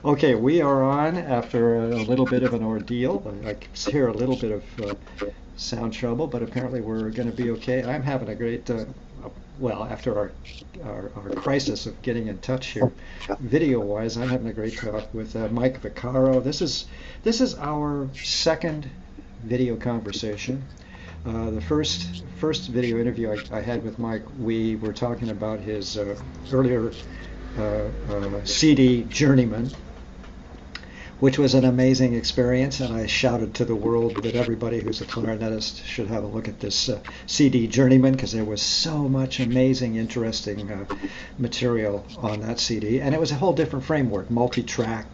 Okay, we are on after a little bit of an ordeal. I hear a little bit of sound trouble, but apparently we're going to be okay. I'm having a great, well, after our crisis of getting in touch here, video-wise, I'm having a great talk with Mike Vacarro. This is our second video conversation. The first video interview I had with Mike, we were talking about his earlier CD Journeyman, which was an amazing experience, and I shouted to the world that everybody who's a clarinetist should have a look at this CD Journeyman, because there was so much amazing, interesting material on that CD, and it was a whole different framework, multi-track,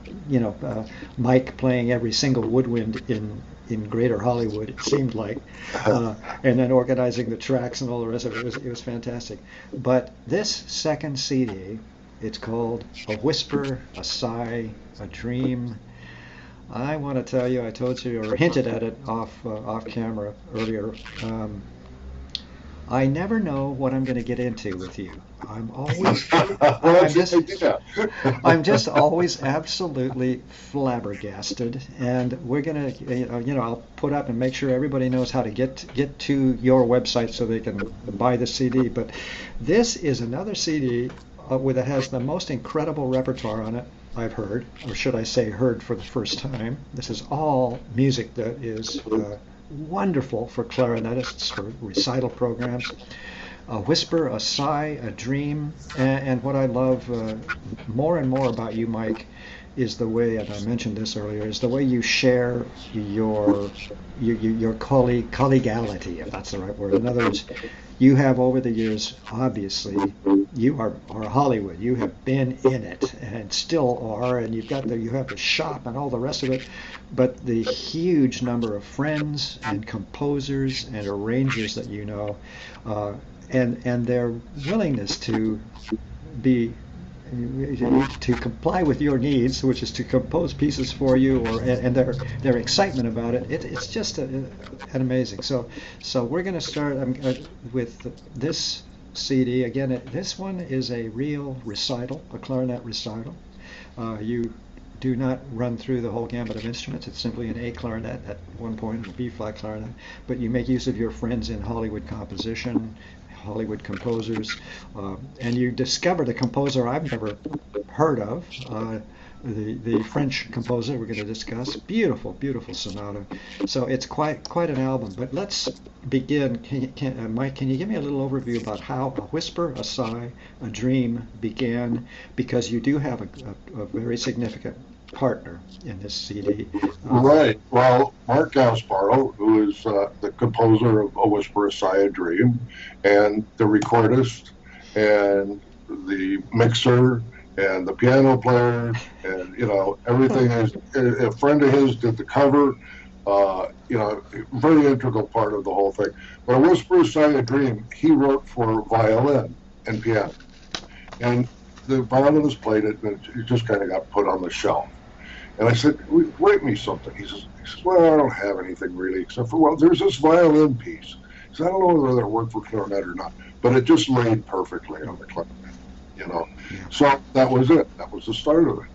Mike playing every single woodwind in Greater Hollywood, it seemed like, and then organizing the tracks and all the rest of it. It was fantastic. But this second CD, it's called A Whisper, a Sigh, a Dream. I want to tell you, I told you or hinted at it off camera earlier. I never know what I'm going to get into with you. I'm always, I'm just always absolutely flabbergasted, and we're gonna, I'll put up and make sure everybody knows how to get to your website so they can buy the CD. But this is another CD that has the most incredible repertoire on it I've heard, or should I say heard for the first time. This is all music that is wonderful for clarinetists, for recital programs. A whisper, a sigh, a dream, and what I love more and more about you, Mike, is the way, and I mentioned this earlier, is the way you share your collegiality, if that's the right word. In other words, you have over the years, obviously, you are Hollywood. You have been in it and still are, and you have the shop and all the rest of it. But the huge number of friends and composers and arrangers that you know, and their willingness to be to comply with your needs, which is to compose pieces for you, and their excitement about it. It's just an amazing. So we're going to start with this CD again. This one is a real recital, a clarinet recital. You do not run through the whole gamut of instruments. It's simply an A clarinet at one point, a B flat clarinet, but you make use of your friends in Hollywood composition, Hollywood composers, and you discovered a composer I've never heard of, the French composer we're going to discuss. Beautiful, beautiful sonata. So it's quite an album. But let's begin. Mike, can you give me a little overview about how A Whisper, a Sigh, a Dream began? Because you do have a very significant partner in this CD. Right. Well, Mark Gasparro, who is the composer of A Whisper, a Sigh, a Dream, and the recordist, and the mixer, and the piano player, and everything is a friend of his did the cover. Very integral part of the whole thing. But A Whisper, a Sigh, a Dream, he wrote for violin and piano, and the violinist played it, and it just kind of got put on the shelf. And I said, write me something. He says, well, I don't have anything really except for, well, there's this violin piece. He said, I don't know whether it worked for clarinet or not, but it just laid perfectly on the clarinet, Yeah. So that was it. That was the start of it.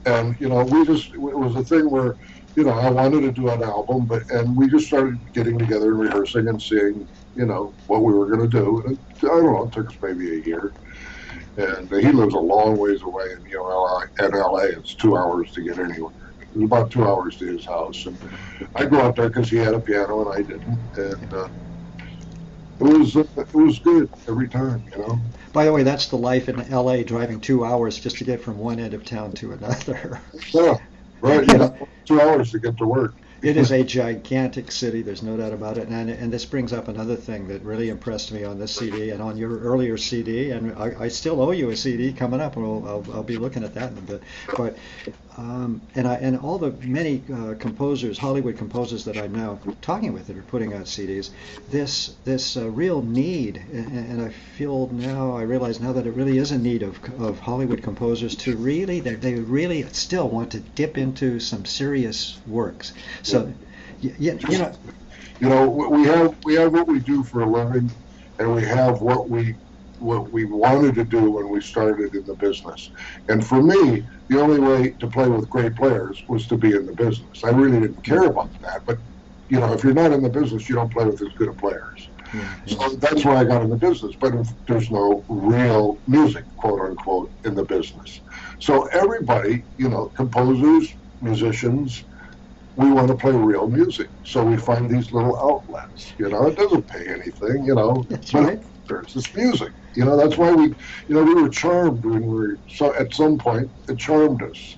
And, it was a thing where, I wanted to do an album, and we just started getting together and rehearsing and seeing, what we were going to do. And I don't know, it took us maybe a year. And he lives a long ways away in LA. It's 2 hours to get anywhere. It was about 2 hours to his house, and I go out there because he had a piano and I didn't, and it was good every time. By the way, that's the life in LA, driving 2 hours just to get from one end of town to another. Yeah, right. 2 hours to get to work. It is a gigantic city, there's no doubt about it. And this brings up another thing that really impressed me on this CD and on your earlier CD. And I still owe you a CD coming up, and I'll be looking at that in a bit. But and all the many composers, Hollywood composers that I'm now talking with that are putting out CDs, this real need, and I realize now that it really is a need of Hollywood composers to really, they really still want to dip into some serious works. So, we have what we do for a living, and we have what we what we wanted to do when we started in the business. And for me, the only way to play with great players was to be in the business. I really didn't care about that, but if you're not in the business, you don't play with as good of players. Yeah, So that's why I got in the business. But there's no real music, quote unquote, in the business. So everybody, composers, musicians, we want to play real music. So we find these little outlets. It doesn't pay anything. That's right. There's this music. That's why we were charmed when we were. So at some point, it charmed us,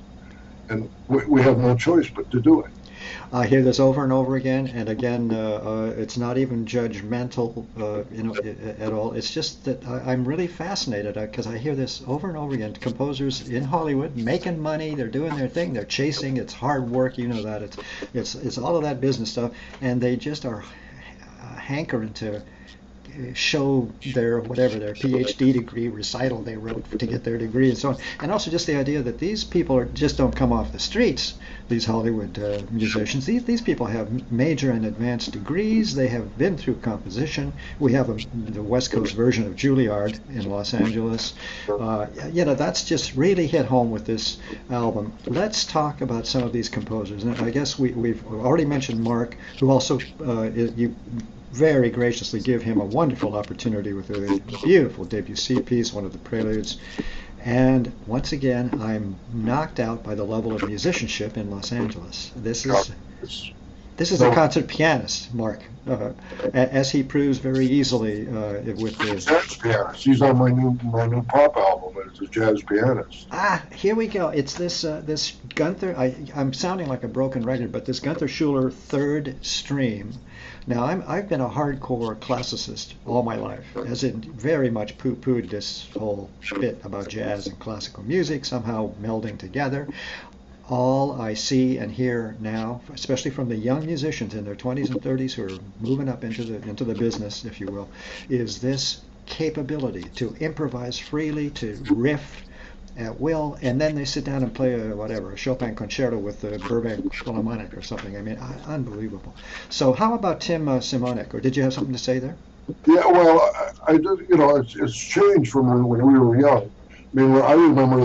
and we have no choice but to do it. I hear this over and over again, and again, it's not even judgmental, at all. It's just that I'm really fascinated because I hear this over and over again. Composers in Hollywood making money, they're doing their thing, they're chasing. It's hard work, that. It's all of that business stuff, and they just are hankering to show their PhD degree recital they wrote to get their degree and so on. And also just the idea that these people just don't come off the streets, these Hollywood musicians. These people have major and advanced degrees. They have been through composition. We have the West Coast version of Juilliard in Los Angeles. That's just really hit home with this album. Let's talk about some of these composers. And I guess we've already mentioned Mark, who also you very graciously give him a wonderful opportunity with a beautiful Debussy piece, one of the preludes. And once again, I'm knocked out by the level of musicianship in Los Angeles. This is a concert pianist, Mark, as he proves very easily with the jazz pianist. He's on my new pop album. It's a jazz pianist. Here we go. It's this Gunther. I'm sounding like a broken record, but this Gunther Schuller third stream. Now, I've been a hardcore classicist all my life, as in very much poo-pooed this whole bit about jazz and classical music somehow melding together. All I see and hear now, especially from the young musicians in their 20s and 30s who are moving up into the business, if you will, is this capability to improvise freely, to riff at will, and then they sit down and play a Chopin concerto with the Burbank Philharmonic or something. I mean, unbelievable. So how about Tim Simonek, or did you have something to say there? Yeah, well, I did. It's changed from when we were young. I mean, I remember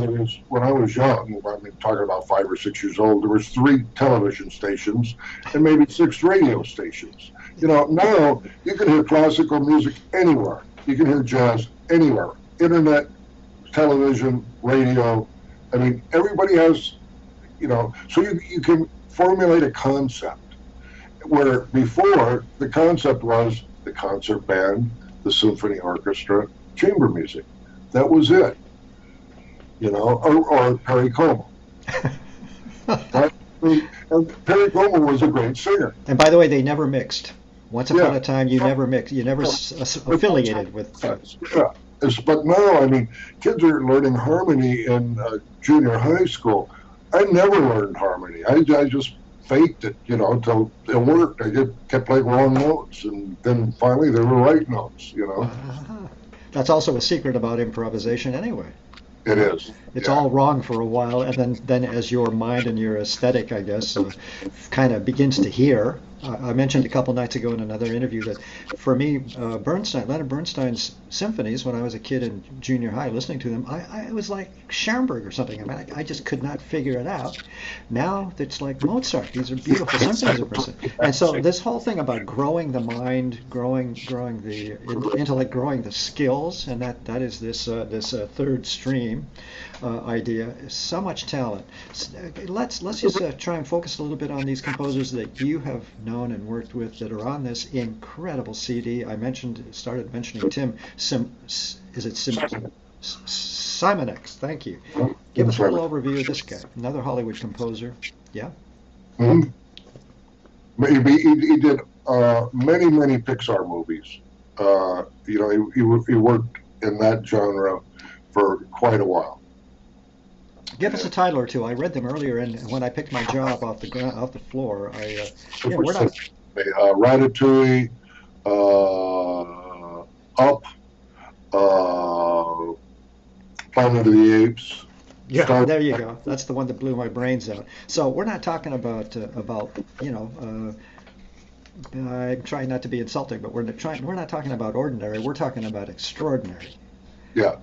when I was young, talking about 5 or 6 years old, there was 3 television stations and maybe 6 radio stations. Now you can hear classical music anywhere. You can hear jazz anywhere. Internet, television, radio. I mean, everybody has, so you can formulate a concept where before the concept was the concert band, the symphony orchestra, chamber music. That was it. Or Perry Como. Right? And Perry Como was a great singer. And by the way, they never mixed. Once upon a time, you never mixed. You never affiliated with. Yeah. But now, I mean, kids are learning harmony in junior high school. I never learned harmony. I just faked it, until it worked. I kept playing wrong notes, and then finally they were right notes, That's also a secret about improvisation anyway. It is. It's all wrong for a while, and then as your mind and your aesthetic, I guess, kind of begins to hear. I mentioned a couple nights ago in another interview that for me, Leonard Bernstein's symphonies, when I was a kid in junior high listening to them, I was like Schoenberg or something. I mean, I just could not figure it out. Now it's like Mozart. These are beautiful symphonies of Bernstein. And so this whole thing about growing the mind, growing the intellect, growing the skills, and that is this third stream idea. So much talent. Let's just try and focus a little bit on these composers that you have known and worked with that are on this incredible CD. I started mentioning Tim Simonek. Thank you. Give us a little overview of this guy. Another Hollywood composer. Yeah. Mm-hmm. He did many Pixar movies. He worked in that genre for quite a while. Give us a title or two. I read them earlier, and when I picked my job off the floor, we're not. Ratatouille, Up, Planet of the Apes. Yeah, there you go. That's the one that blew my brains out. So we're not talking about I'm trying not to be insulting, but we're not talking about ordinary. We're talking about extraordinary. Yeah.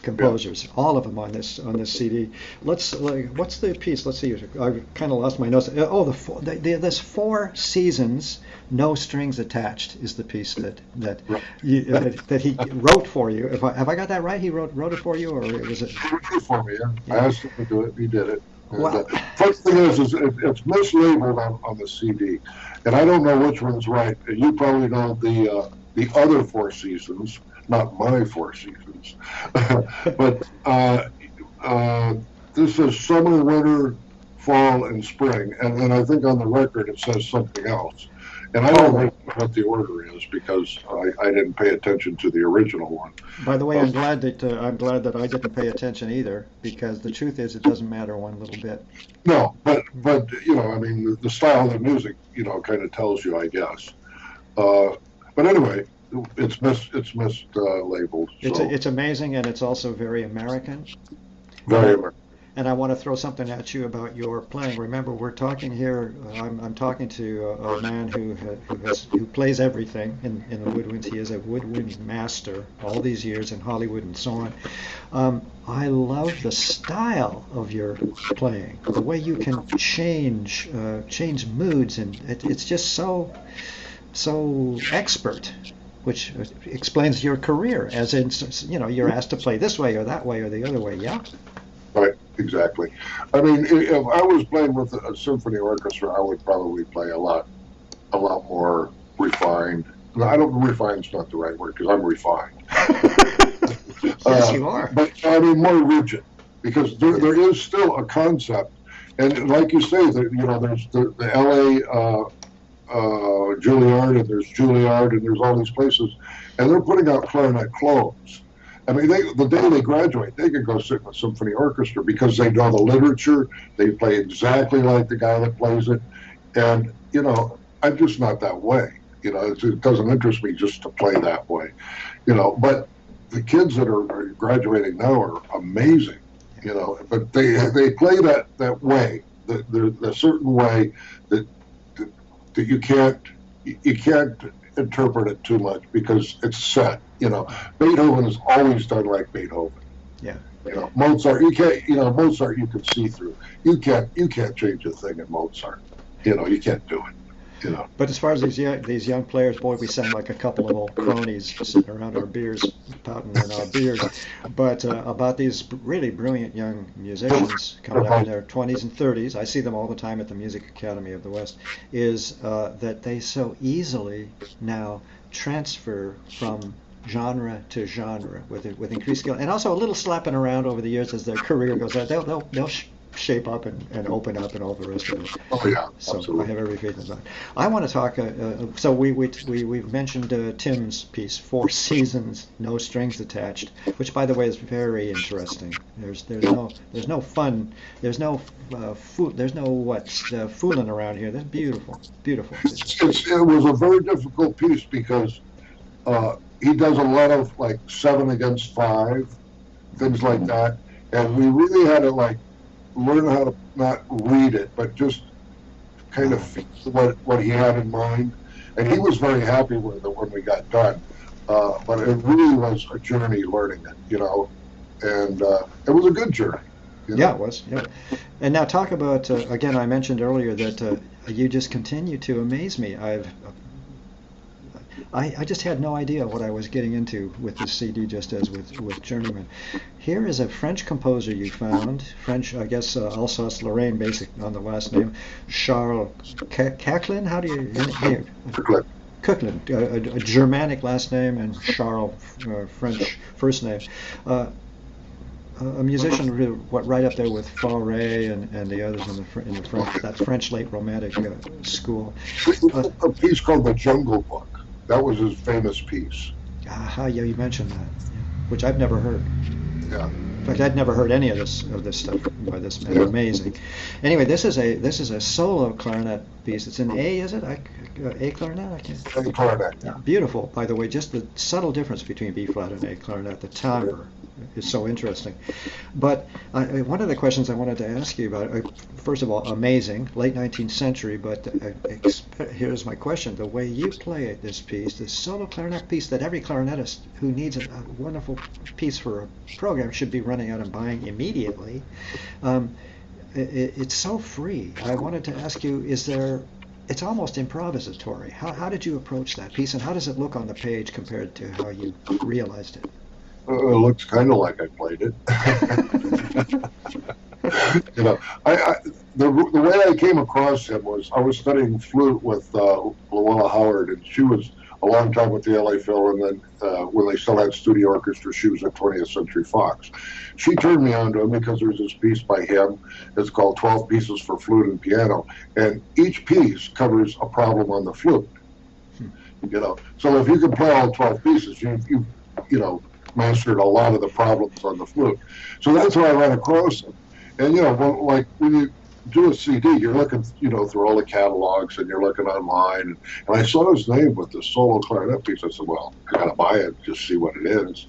composers, all of them on this CD. What's the piece? Let's see. I kind of lost my notes. Oh, this Four Seasons, No Strings Attached is the piece that that he wrote for you. Have I got that right? He wrote it for you, or was it? He wrote it for me. Yeah. I asked him to do it. He did it. Well, first thing is it's mislabeled on the CD, and I don't know which one's right. You probably know the other Four Seasons, not my Four Seasons. But this is summer, winter, fall, and spring, and then I think on the record it says something else. And I don't know what the order is because I didn't pay attention to the original one. By the way, I'm glad that I didn't pay attention either, because the truth is it doesn't matter one little bit. No, but I mean the style of the music, kind of tells you, I guess. But anyway, it's mislabeled. So. It's amazing, and it's also very American. Very American. And I want to throw something at you about your playing. Remember, we're talking here. I'm talking to a man who plays everything in the woodwinds. He is a woodwind master all these years in Hollywood and so on. I love the style of your playing, the way you can change moods, and it's just so expert. Which explains your career, as in, you're asked to play this way or that way or the other way. Yeah. Right. Exactly. I mean, if I was playing with a symphony orchestra, I would probably play a lot more refined. No, I don't. Refined's not the right word because I'm refined. Yes, you are. But I mean, more rigid, because there is still a concept, and like you say, there's the L.A. Juilliard, and there's Juilliard, and there's all these places, and they're putting out clarinet clones. I mean, the day they graduate, they can go sit in a symphony orchestra because they know the literature. They play exactly like the guy that plays it. And, I'm just not that way. It doesn't interest me just to play that way. But the kids that are graduating now are amazing, but they play that way, the certain way that you can't interpret it too much because it's set. Beethoven is always done like Beethoven. Yeah. Mozart, you can't. Mozart, you can see through. You can't change a thing in Mozart. You can't do it. But as far as these young players, boy, we sound like a couple of old cronies sitting around our beers, pouting in our beers. But about these really brilliant young musicians coming up in their 20s and 30s, I see them all the time at the Music Academy of the West, is that they so easily now transfer from genre to genre with increased skill, and also a little slapping around over the years as their career goes on. They'll shape up and open up and all the rest of it. Oh yeah, so absolutely. I have every faith in that. I want to talk. So we've mentioned Tim's piece, Four Seasons, No Strings Attached, which by the way is very interesting. There's no fun. There's no fooling around here. That's beautiful. It was a very difficult piece because he does a lot of like 7 against 5, things like that, and we really had to learn how to not read it, but just kind of feel what he had in mind. And he was very happy with it when we got done. But it really was a journey learning it, and it was a good journey. Yeah, it was. Yeah. And now talk about, again, I mentioned earlier that you just continue to amaze me. I just had no idea what I was getting into with this CD, just as with Journeyman. Here is a French composer you found, French, I guess, Alsace-Lorraine, basic on the last name, Charles Kepl. How do you? Kepl, a Germanic last name, and Charles, French first name. A musician, right up there with Fauré and the others in the French, that French late Romantic school. A piece called The Jungle Book. That was his famous piece. Yeah, you mentioned that, which I've never heard. Yeah. In fact, I'd never heard any of this stuff by this man. Amazing. Anyway, this is a solo clarinet piece. It's an A, is it? A clarinet? I can't. A clarinet. Yeah, beautiful, by the way. Just the subtle difference between B flat and A clarinet, the timbre is so interesting. But one of the questions I wanted to ask you about, first of all, amazing, late 19th century, but here's my question. The way you play this piece, this solo clarinet piece that every clarinetist who needs a wonderful piece for a program should be running out and buying immediately, it's so free. I wanted to ask you, it's almost improvisatory. How did you approach that piece, and how does it look on the page compared to how you realized it? It looks kind of like I played it. You know, the way I came across him was I was studying flute with Luella Howard, and she was a long time with the LA Phil, and then when they still had studio orchestra, she was at 20th Century Fox. She turned me on to him because there's this piece by him. It's called 12 Pieces for Flute and Piano, and each piece covers a problem on the flute. You know, so if you can play all 12 pieces, you know, mastered a lot of the problems on the flute. So that's how I ran across him. And, you know, like when you do a CD, you're looking, you know, through all the catalogs, and you're looking online. And I saw his name with the solo clarinet piece. I said, well, I got to buy it, just see what it is.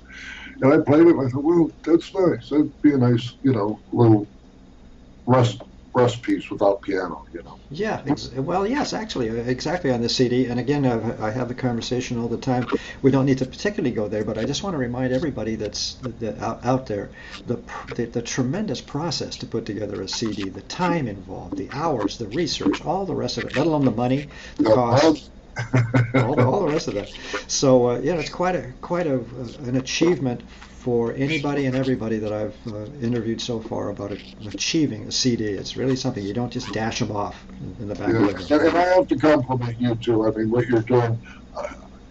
And I played it, and I thought, well, that's nice. That'd be a nice, you know, little rest piece without piano, you know. Yeah, well, yes, actually, exactly on the CD. And again, I have the conversation all the time. We don't need to particularly go there, but I just want to remind everybody that's out there the tremendous process to put together a CD, the time involved, the hours, the research, all the rest of it, let alone the money, the cost. all the rest of that. So yeah, it's quite an achievement for anybody and everybody that I've interviewed so far about achieving a CD. It's really something. You don't just dash them off in the back of the room. And I have to compliment you too. I mean, what you're doing.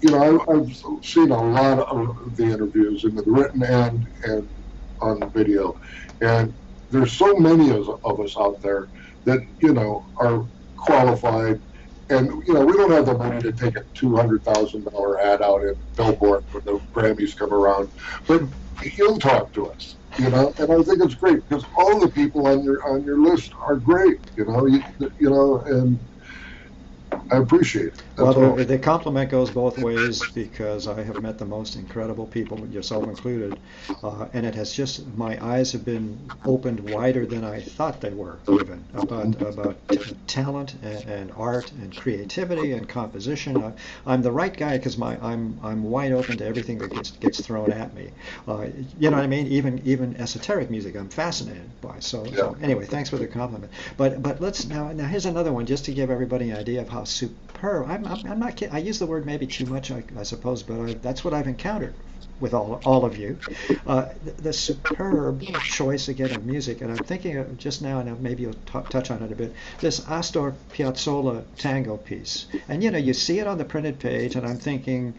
You know, I've seen a lot of the interviews in the written and on video, and there's so many of us out there that, you know, are qualified. And, you know, we don't have the money to take a $200,000 ad out in Billboard when the Grammys come around, but he'll talk to us, you know, and I think it's great because all the people on your list are great, you know, and I appreciate it. Well, the compliment goes both ways because I have met the most incredible people, yourself included, and it has just, my eyes have been opened wider than I thought they were, even about talent and art and creativity and composition. I'm the right guy because I'm wide open to everything that gets thrown at me. You know what I mean? Even esoteric music, I'm fascinated by. So anyway, thanks for the compliment. But let's now here's another one just to give everybody an idea of how superb. I'm not kidding. I use the word maybe too much, I suppose, but that's what I've encountered with all of you. The superb choice again of music, and I'm thinking of just now, and maybe you'll touch on it a bit. This Astor Piazzolla tango piece, and you know, you see it on the printed page, and I'm thinking,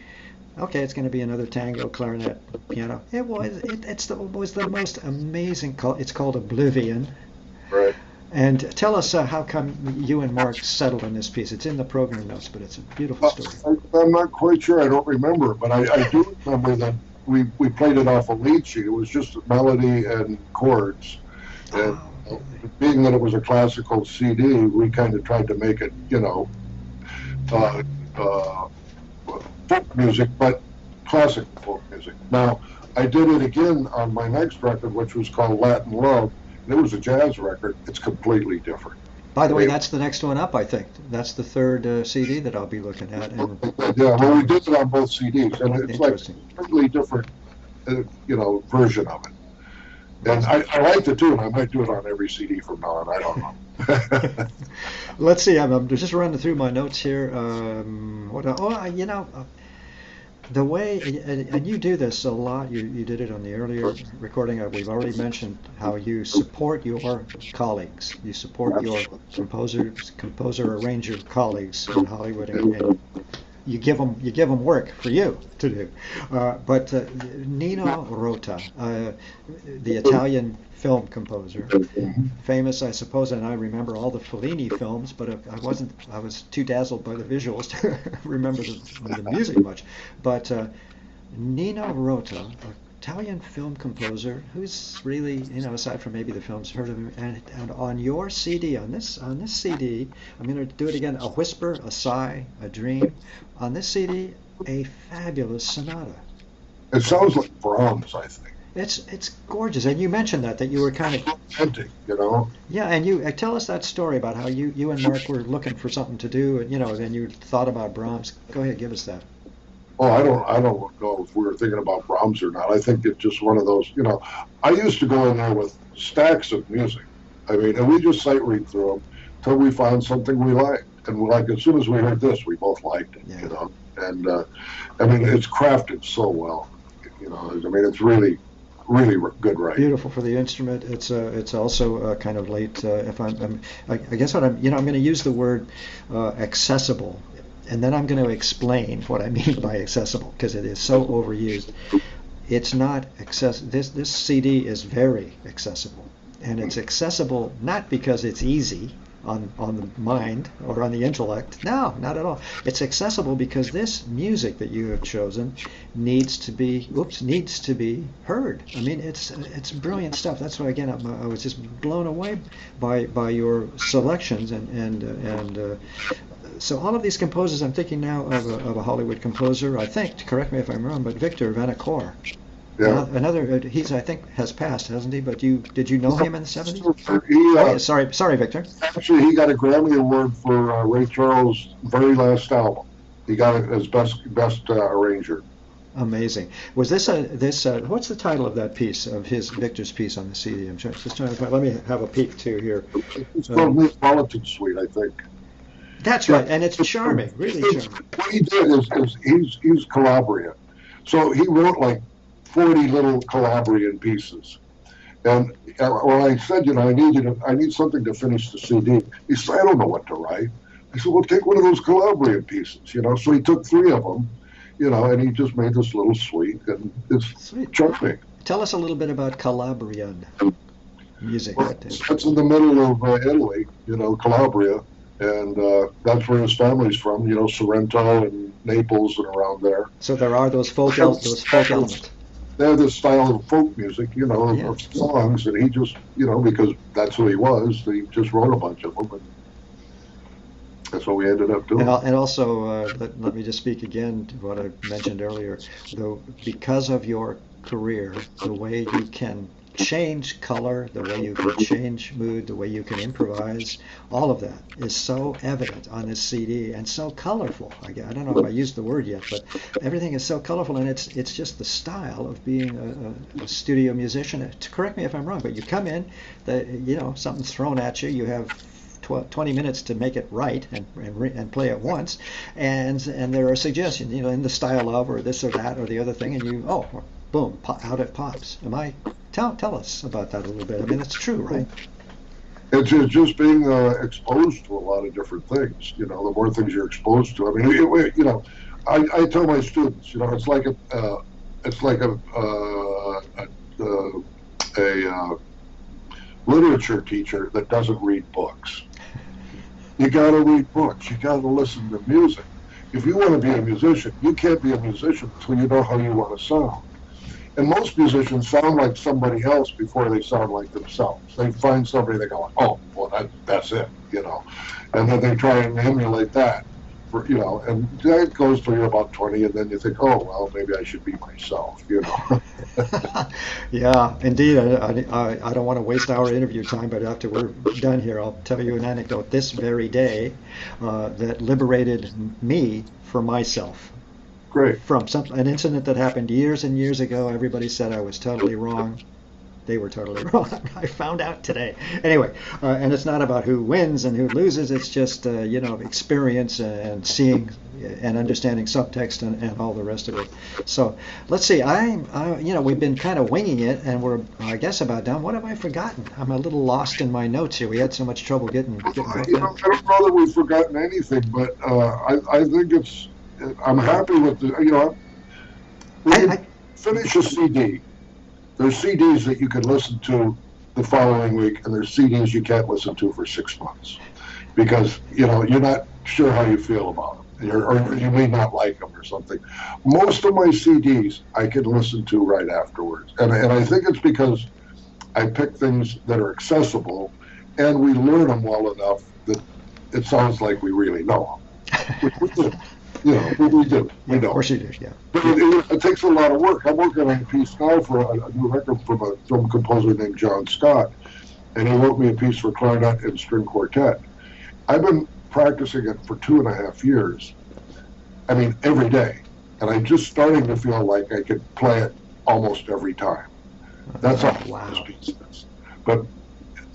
okay, it's going to be another tango, clarinet, piano. It was. It was the most amazing. It's called Oblivion. Right. And tell us how come you and Mark settled on this piece. It's in the program notes, but it's a beautiful story. I'm not quite sure. I don't remember, but I do remember that we played it off a lead sheet. It was just melody and chords. And being that it was a classical CD, we kind of tried to make it, you know, folk music, but classical folk music. Now, I did it again on my next record, which was called Latin Love. It was a jazz record. It's completely different. By the way, that's the next one up, I think. That's the third CD that I'll be looking at. And yeah, well, we did it on both CDs, and it's like a completely different, you know, version of it. And I like it too, and I might do it on every CD from now on. I don't know. Let's see. I'm just running through my notes here. You know. The way, and you do this a lot, you did it on the earlier recording, we've already mentioned how you support your colleagues, you support your composer arranger colleagues in Hollywood, and you give them work for you to do. But Nino Rota, the Italian film composer, famous, I suppose, and I remember all the Fellini films, but I was too dazzled by the visuals to remember the music much. But Nino Rota Italian film composer who's really, aside from maybe the films, heard of him. And on your CD, on this CD, I'm going to do it again. A whisper, a sigh, a dream. On this CD, a fabulous sonata. It sounds like Brahms, I think. It's gorgeous. And you mentioned that you were kind of Romantic, you know. yeah. And you tell us that story about how you and Mark were looking for something to do, and then you thought about Brahms. Go ahead, give us that. Oh, I don't know if we were thinking about Brahms or not. I think it's just one of those, you know. I used to go in there with stacks of music. I mean, and we just sight read through them till we found something we liked. And we like as soon as we heard this, we both liked it, Yeah. you know. And I mean, it's crafted so well, you know. I mean, it's really, really good writing. Beautiful for the instrument. It's also kind of late. If I guess what I'm going to use the word accessible, and then I'm going to explain what I mean by accessible because it is so overused. It's not This CD is very accessible, and it's accessible not because it's easy on the mind or on the intellect. No, not at all. It's accessible because this music that you have chosen needs to be heard. I mean, it's brilliant stuff. That's why again I was just blown away by your selections and so all of these composers. I'm thinking now of a Hollywood composer. I think, correct me if I'm wrong, but Victor Vacarro. Yeah. Another, he's I think has passed, hasn't he? But did you know him in the 70s? Sorry, Victor. Actually, he got a Grammy Award for Ray Charles' very last album. He got it as best arranger. Amazing. Was this what's the title of that piece of Victor's piece on the CD? I'm just trying to find. Let me have a peek too here. It's called Neapolitan Suite, I think. That's right, and it's charming, really charming. What he did is he's Calabrian, so he wrote like 40 little Calabrian pieces. And when I said, you know, I need something to finish the CD, he said, I don't know what to write. I said, well, take one of those Calabrian pieces, you know. So he took 3 of them, you know, and he just made this little suite, and it's charming. Tell us a little bit about Calabrian music. Well, that's in the middle of Italy, you know, Calabria, and that's where his family's from, you know, Sorrento and Naples and around there. So there are those folk elements. They have this style of folk music, you know, of songs, and he just, you know, because that's who he was, he just wrote a bunch of them, and that's what we ended up doing. And also, let me just speak again to what I mentioned earlier. Though, because of your career, the way you can change color, the way you can change mood, the way you can improvise, all of that is so evident on this CD and so colorful. I don't know if I used the word yet, but everything is so colorful, and it's just the style of being a studio musician. Correct me if I'm wrong, but you come in, something's thrown at you, you have 20 minutes to make it right and play it once, and there are suggestions, you know, in the style of or this or that or the other thing, and boom, out it pops. Tell us about that a little bit. I mean, it's true, right? It's just being exposed to a lot of different things. You know, the more things you're exposed to. I mean, you know, I tell my students, you know, it's like a literature teacher that doesn't read books. You got to read books. You got to listen to music. If you want to be a musician, you can't be a musician until you know how you want to sound. And most musicians sound like somebody else before they sound like themselves. They find somebody, they go, oh, well, that's it, you know. And then they try and emulate that, you know. And that goes till you're about 20, and then you think, oh, well, maybe I should be myself, you know. Yeah, indeed. I don't want to waste our interview time, but after we're done here, I'll tell you an anecdote this very day that liberated me from myself. Great. From an incident that happened years and years ago. Everybody said I was totally wrong. They were totally wrong. I found out today. Anyway, and it's not about who wins and who loses. It's just, experience and seeing and understanding subtext and all the rest of it. So let's see. We've been kind of winging it, and we're, I guess, about done. What have I forgotten? I'm a little lost in my notes here. We had so much trouble getting I don't know that we've forgotten anything, but I think it's. I'm happy with the, you know, when you finish a CD, there's CDs that you can listen to the following week, and there's CDs you can't listen to for 6 months because, you know, you're not sure how you feel about them. or you may not like them or something. Most of my CDs I can listen to right afterwards, and I think it's because I pick things that are accessible, and we learn them well enough that it sounds like we really know them. We do. You know, we do. We Yeah, of know. course you do. Yeah. But it takes a lot of work. I'm working on a piece now for a new record from a film composer named John Scott, and he wrote me a piece for clarinet and string quartet. I've been practicing it for 2.5 years. I mean, every day. And I'm just starting to feel like I could play it almost every time. That's how Wow. this piece is. But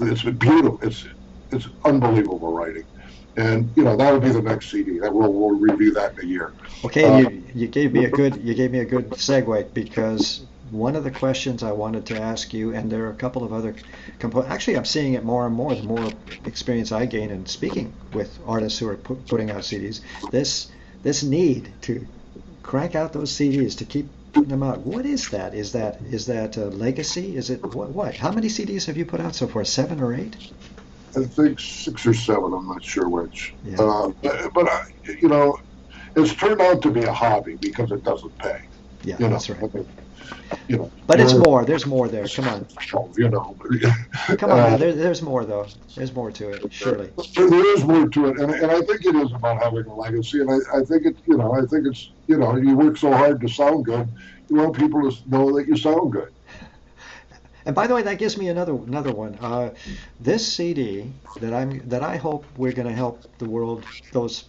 it's beautiful. It's unbelievable writing. And that would be the next CD. We'll review that in a year. Okay, you gave me a good segue, because one of the questions I wanted to ask you, and there are a couple of other actually I'm seeing it more and more the more experience I gain in speaking with artists who are putting out CDs. This need to crank out those CDs, to keep putting them out. What is that? Is that a legacy? Is it what? How many CDs have you put out so far? 7 or 8? I think 6 or 7. I'm not sure which. Yeah. But it's turned out to be a hobby because it doesn't pay. Yeah, that's right. But it's more. There's more there. Come on. Come on now. There's more though. There's more to it. Surely. There is more to it, and I think it is about having a legacy. And I think it's you work so hard to sound good. You want people to know that you sound good. And by the way, that gives me another one. This CD that I hope we're going to help the world. Those,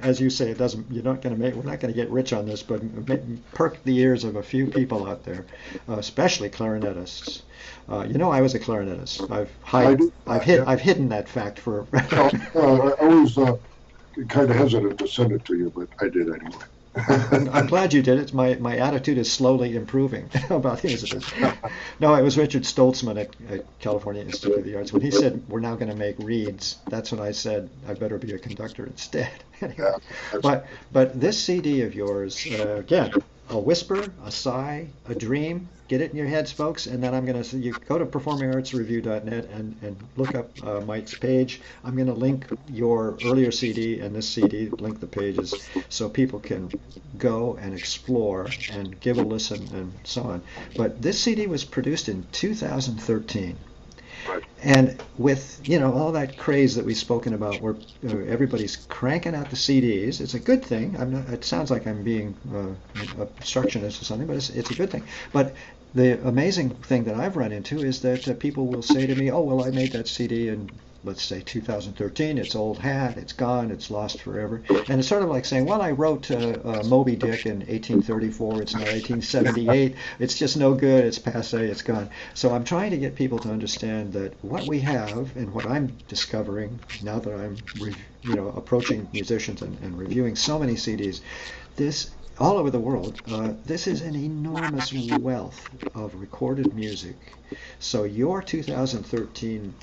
as you say, we're not going to get rich on this, but perk the ears of a few people out there, especially clarinetists. I was a clarinetist. I've hidden that fact for. I always kind of hesitant to send it to you, but I did anyway. I'm glad you did it. My attitude is slowly improving about things. No, it was Richard Stoltzman at California Institute of the Arts. When he said, we're now going to make reeds, that's when I said, I better be a conductor instead. Anyway, but this CD of yours, again, a whisper, a sigh, a dream. Get it in your heads, folks. And then you go to performingartsreview.net and look up Mike's page. I'm going to link your earlier CD and this CD, link the pages, so people can go and explore and give a listen and so on. But this CD was produced in 2013. Right. And with all that craze that we've spoken about, where everybody's cranking out the CDs, it's a good thing. It sounds like I'm being obstructionist or something, but it's a good thing. But the amazing thing that I've run into is that people will say to me, "Oh, well, I made that CD in, let's say, 2013. It's old hat. It's gone. It's lost forever." And it's sort of like saying, "Well, I wrote Moby Dick in 1834. It's now 1878. It's just no good. It's passé. It's gone." So I'm trying to get people to understand that what we have and what I'm discovering now that I'm, approaching musicians and reviewing so many CDs, this all over the world, this is an enormous wealth of recorded music. So your 2013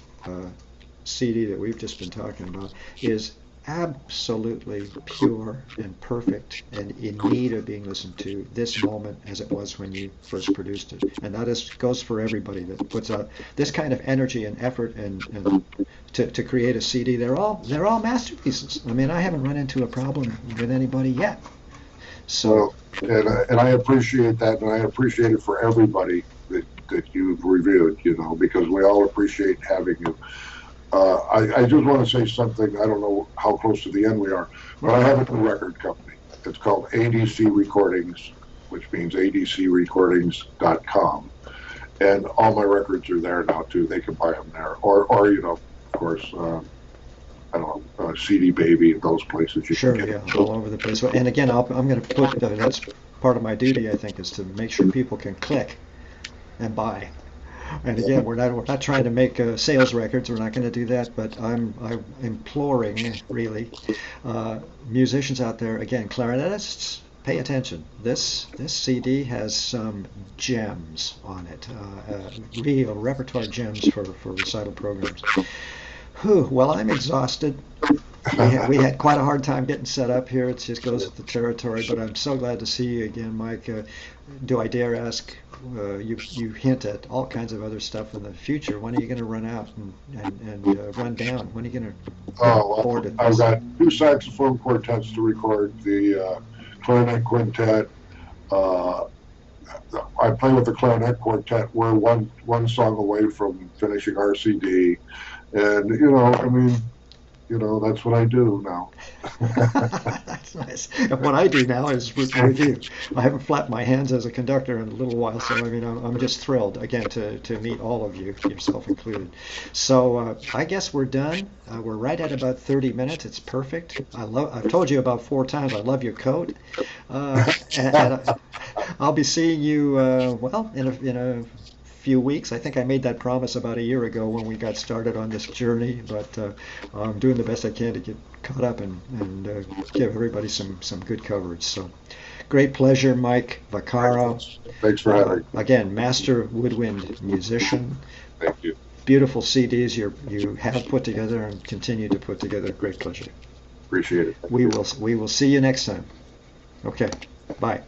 CD that we've just been talking about is absolutely pure and perfect and in need of being listened to this moment as it was when you first produced it. And that goes for everybody that puts out this kind of energy and effort and to create a CD. They're all masterpieces. I mean, I haven't run into a problem with anybody yet. So and I appreciate that, and I appreciate it for everybody that you've reviewed, because we all appreciate having you. I just want to say something. I don't know how close to the end we are, but I have a new record company. It's called ADC Recordings, which means adcrecordings.com. And all my records are there now, too. They can buy them there. Or of course, I don't know, CD Baby and those places. Sure, yeah, all over the place. And again, I'm going to put, that's part of my duty, I think, is to make sure people can click and buy. And again, we're not trying to make sales records. We're not going to do that. But I'm imploring, really, musicians out there. Again, clarinetists, pay attention. This CD has some gems on it, real repertoire gems for recital programs. Well, I'm exhausted. we had quite a hard time getting set up here. It just goes with the territory. But I'm so glad to see you again, Mike. Do I dare ask? You hint at all kinds of other stuff in the future. When are you going to run out and run down? When are you going to Oh, board well, at I've this? got 2 saxophone quartets to record, the clarinet quintet. Uh, I play with the clarinet quartet. We're one song away from finishing RCD, and I mean, that's what I do now. That's nice. And what I do now is review. I haven't flapped my hands as a conductor in a little while, so I mean, I'm just thrilled again to meet all of you, yourself included. So I guess we're done. We're right at about 30 minutes. It's perfect. I've told you about 4 times. I love your coat, and I'll be seeing you well in a few weeks. I think I made that promise about a year ago when we got started on this journey, but I'm doing the best I can to get caught up and give everybody some good coverage. So great pleasure, Mike Vacarro. Thanks for having me. Again, master woodwind musician. Thank you. Beautiful CDs you have put together and continue to put together. Great pleasure. Appreciate it. We will see you next time. Okay. Bye.